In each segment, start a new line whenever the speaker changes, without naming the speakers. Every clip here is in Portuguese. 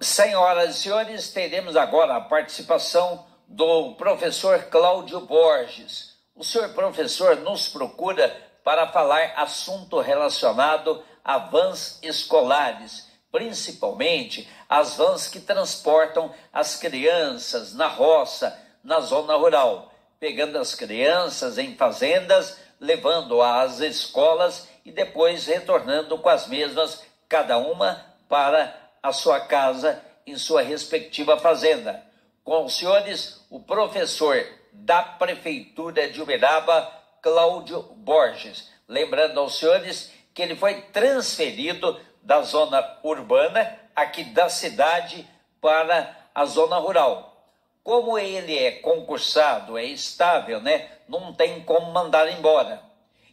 Senhoras e senhores, teremos agora a participação do professor Cláudio Borges. O senhor professor nos procura para falar assunto relacionado a vans escolares, principalmente as vans que transportam as crianças na roça, na zona rural, pegando as crianças em fazendas, levando-as às escolas e depois retornando com as mesmas, cada uma para a sua casa, em sua respectiva fazenda. Com os senhores, o professor da Prefeitura de Uberaba, Cláudio Borges. Lembrando aos senhores que ele foi transferido da zona urbana, aqui da cidade, para a zona rural. Como ele é concursado, é estável, não tem como mandar embora.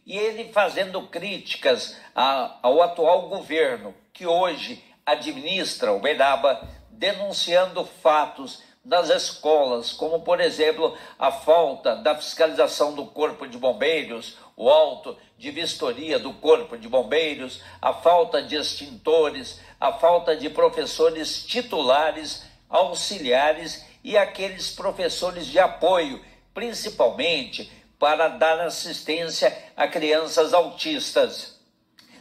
E ele fazendo críticas ao atual governo, que hoje administra Uberaba, denunciando fatos das escolas, como, por exemplo, a falta da fiscalização do Corpo de Bombeiros, o auto de vistoria do Corpo de Bombeiros, a falta de extintores, a falta de professores titulares, auxiliares e aqueles professores de apoio, principalmente para dar assistência a crianças autistas.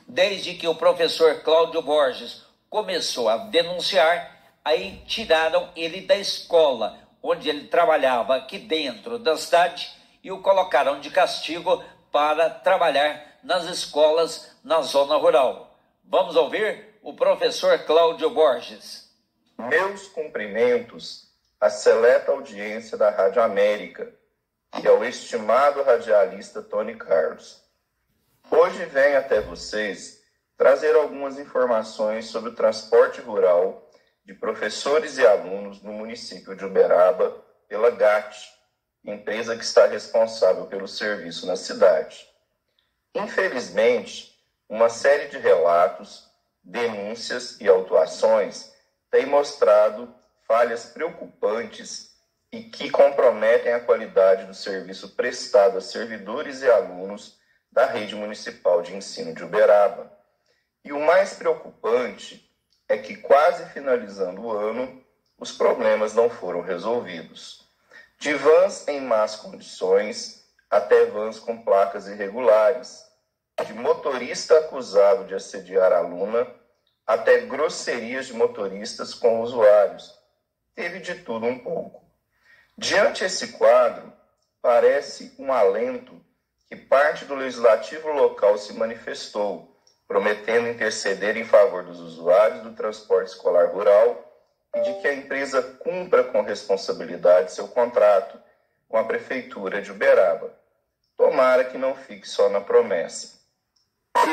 Desde que o professor Cláudio Borges começou a denunciar, aí tiraram ele da escola, onde ele trabalhava aqui dentro da cidade, e o colocaram de castigo para trabalhar nas escolas na zona rural. Vamos ouvir o professor Cláudio Borges.
Meus cumprimentos à seleta audiência da Rádio América e ao estimado radialista Tony Carlos. Hoje venho até vocês trazer algumas informações sobre o transporte rural de professores e alunos no município de Uberaba pela GAT, empresa que está responsável pelo serviço na cidade. Infelizmente, uma série de relatos, denúncias e autuações tem mostrado falhas preocupantes e que comprometem a qualidade do serviço prestado a servidores e alunos da rede municipal de ensino de Uberaba. E o mais preocupante é que, quase finalizando o ano, os problemas não foram resolvidos. De vans em más condições até vans com placas irregulares, de motorista acusado de assediar a aluna até grosserias de motoristas com usuários. Teve de tudo um pouco. Diante esse quadro, parece um alento que parte do legislativo local se manifestou, prometendo interceder em favor dos usuários do transporte escolar rural e de que a empresa cumpra com responsabilidade seu contrato com a Prefeitura de Uberaba. Tomara que não fique só na promessa.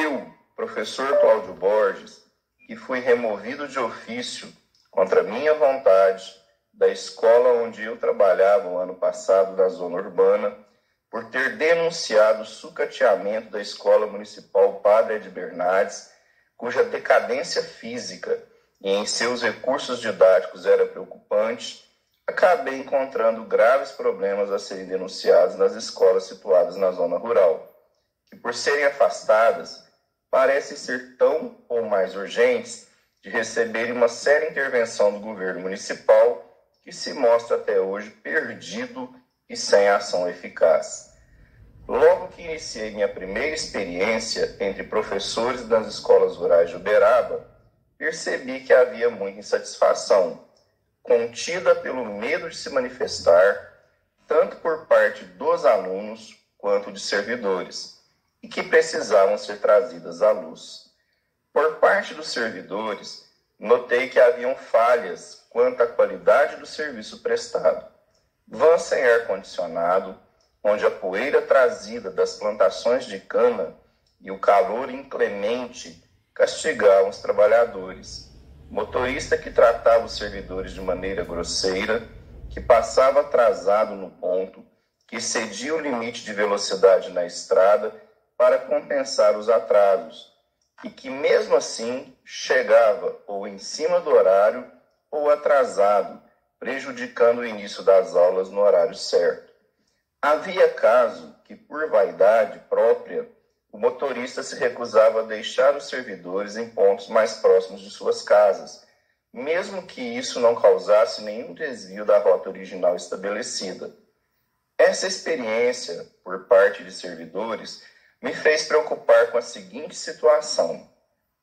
Eu, professor Cláudio Borges, que fui removido de ofício contra minha vontade da escola onde eu trabalhava o ano passado na zona urbana, por ter denunciado o sucateamento da Escola Municipal Padre Ed Bernardes, cuja decadência física e em seus recursos didáticos era preocupante, acabei encontrando graves problemas a serem denunciados nas escolas situadas na zona rural, que, por serem afastadas, parecem ser tão ou mais urgentes de receberem uma séria intervenção do governo municipal, que se mostra até hoje perdido e sem ação eficaz. Logo que iniciei minha primeira experiência entre professores das escolas rurais de Uberaba, percebi que havia muita insatisfação, contida pelo medo de se manifestar, tanto por parte dos alunos quanto de servidores, e que precisavam ser trazidas à luz. Por parte dos servidores, notei que haviam falhas quanto à qualidade do serviço prestado. Vans sem ar-condicionado, onde a poeira trazida das plantações de cana e o calor inclemente castigavam os trabalhadores. Motorista que tratava os servidores de maneira grosseira, que passava atrasado no ponto, que excedia o limite de velocidade na estrada para compensar os atrasos, e que mesmo assim chegava ou em cima do horário ou atrasado, prejudicando o início das aulas no horário certo. Havia caso que, por vaidade própria, o motorista se recusava a deixar os servidores em pontos mais próximos de suas casas, mesmo que isso não causasse nenhum desvio da rota original estabelecida. Essa experiência, por parte de servidores, me fez preocupar com a seguinte situação: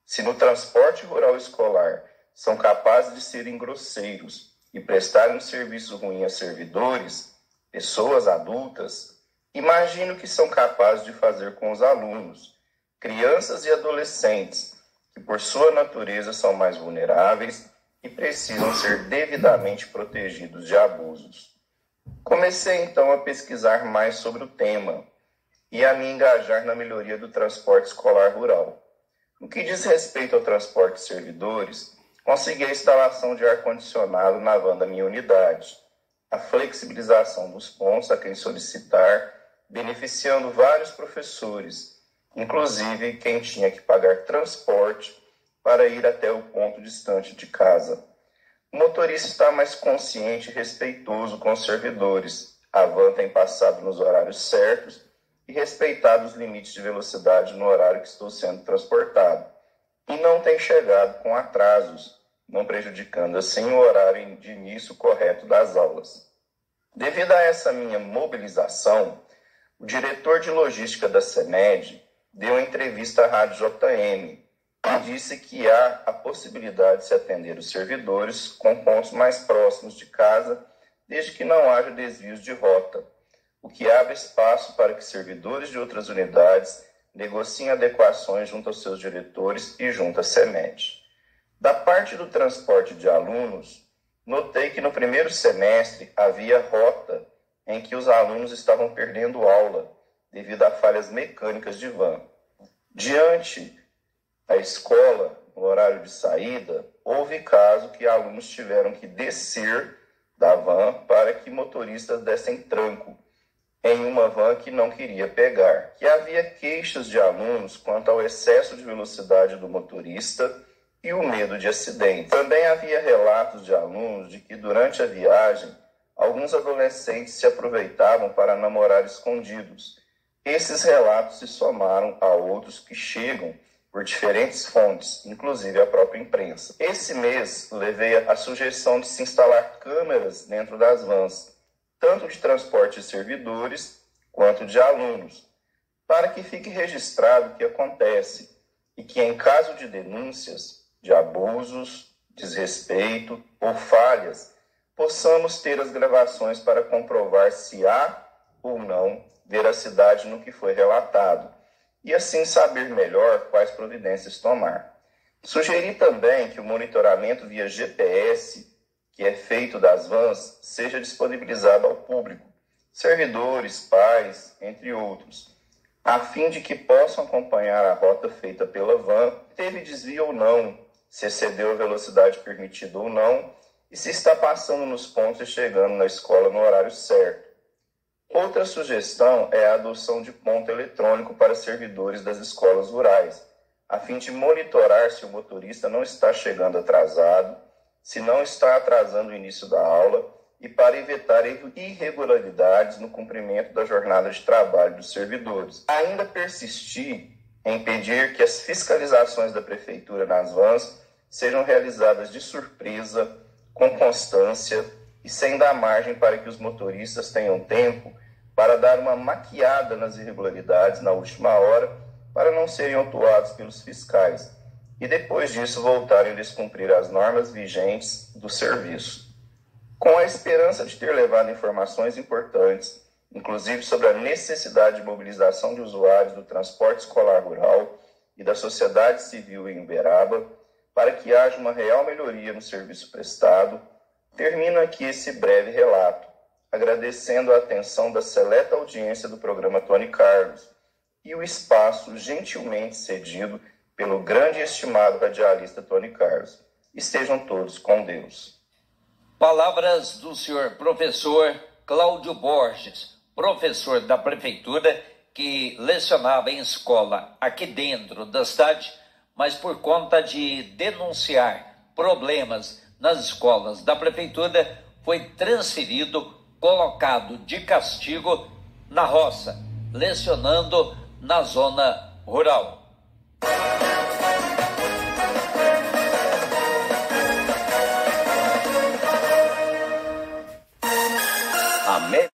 se no transporte rural escolar são capazes de serem grosseiros e prestarem um serviço ruim a servidores, pessoas adultas, imagino que são capazes de fazer com os alunos, crianças e adolescentes, que por sua natureza são mais vulneráveis e precisam ser devidamente protegidos de abusos. Comecei então a pesquisar mais sobre o tema e a me engajar na melhoria do transporte escolar rural. No que diz respeito ao transporte de servidores, consegui a instalação de ar-condicionado na van da minha unidade, a flexibilização dos pontos a quem solicitar, beneficiando vários professores, inclusive quem tinha que pagar transporte para ir até o ponto distante de casa. O motorista está mais consciente e respeitoso com os servidores. A van tem passado nos horários certos e respeitado os limites de velocidade no horário que estou sendo transportado. E não tem chegado com atrasos, não prejudicando assim o horário de início correto das aulas. Devido a essa minha mobilização, o diretor de logística da CEMED deu uma entrevista à Rádio JM e disse que há a possibilidade de se atender os servidores com pontos mais próximos de casa, desde que não haja desvios de rota, o que abre espaço para que servidores de outras unidades negociem adequações junto aos seus diretores e junto à CEMED. Da parte do transporte de alunos, notei que no primeiro semestre havia rota em que os alunos estavam perdendo aula devido a falhas mecânicas de van. Diante da escola, no horário de saída, houve caso que alunos tiveram que descer da van para que motoristas dessem tranco em uma van que não queria pegar. Que havia queixas de alunos quanto ao excesso de velocidade do motorista e o medo de acidente. Também havia relatos de alunos de que durante a viagem, alguns adolescentes se aproveitavam para namorar escondidos. Esses relatos se somaram a outros que chegam por diferentes fontes, inclusive a própria imprensa. Esse mês, levei a sugestão de se instalar câmeras dentro das vans, tanto de transporte de servidores quanto de alunos, para que fique registrado o que acontece e que, em caso de denúncias de abusos, desrespeito ou falhas, possamos ter as gravações para comprovar se há ou não veracidade no que foi relatado, e assim saber melhor quais providências tomar. Sugeri também que o monitoramento via GPS, que é feito das vans, seja disponibilizado ao público, servidores, pais, entre outros, a fim de que possam acompanhar a rota feita pela van, teve desvio ou não, se excedeu a velocidade permitida ou não, e se está passando nos pontos e chegando na escola no horário certo. Outra sugestão é a adoção de ponto eletrônico para servidores das escolas rurais, a fim de monitorar se o motorista não está chegando atrasado, se não está atrasando o início da aula e para evitar irregularidades no cumprimento da jornada de trabalho dos servidores. Ainda persisti em pedir que as fiscalizações da prefeitura nas vans sejam realizadas de surpresa, com constância e sem dar margem para que os motoristas tenham tempo para dar uma maquiada nas irregularidades na última hora, para não serem autuados pelos fiscais e depois disso voltarem a descumprir as normas vigentes do serviço. Com a esperança de ter levado informações importantes, inclusive sobre a necessidade de mobilização de usuários do transporte escolar rural e da sociedade civil em Uberaba, para que haja uma real melhoria no serviço prestado, termino aqui esse breve relato, agradecendo a atenção da seleta audiência do programa Tony Carlos e o espaço gentilmente cedido pelo grande e estimado radialista Tony Carlos. Estejam todos com Deus.
Palavras do senhor professor Cláudio Borges, professor da prefeitura que lecionava em escola aqui dentro da cidade, mas por conta de denunciar problemas nas escolas da prefeitura, foi transferido, colocado de castigo na roça, lecionando na zona rural.
América.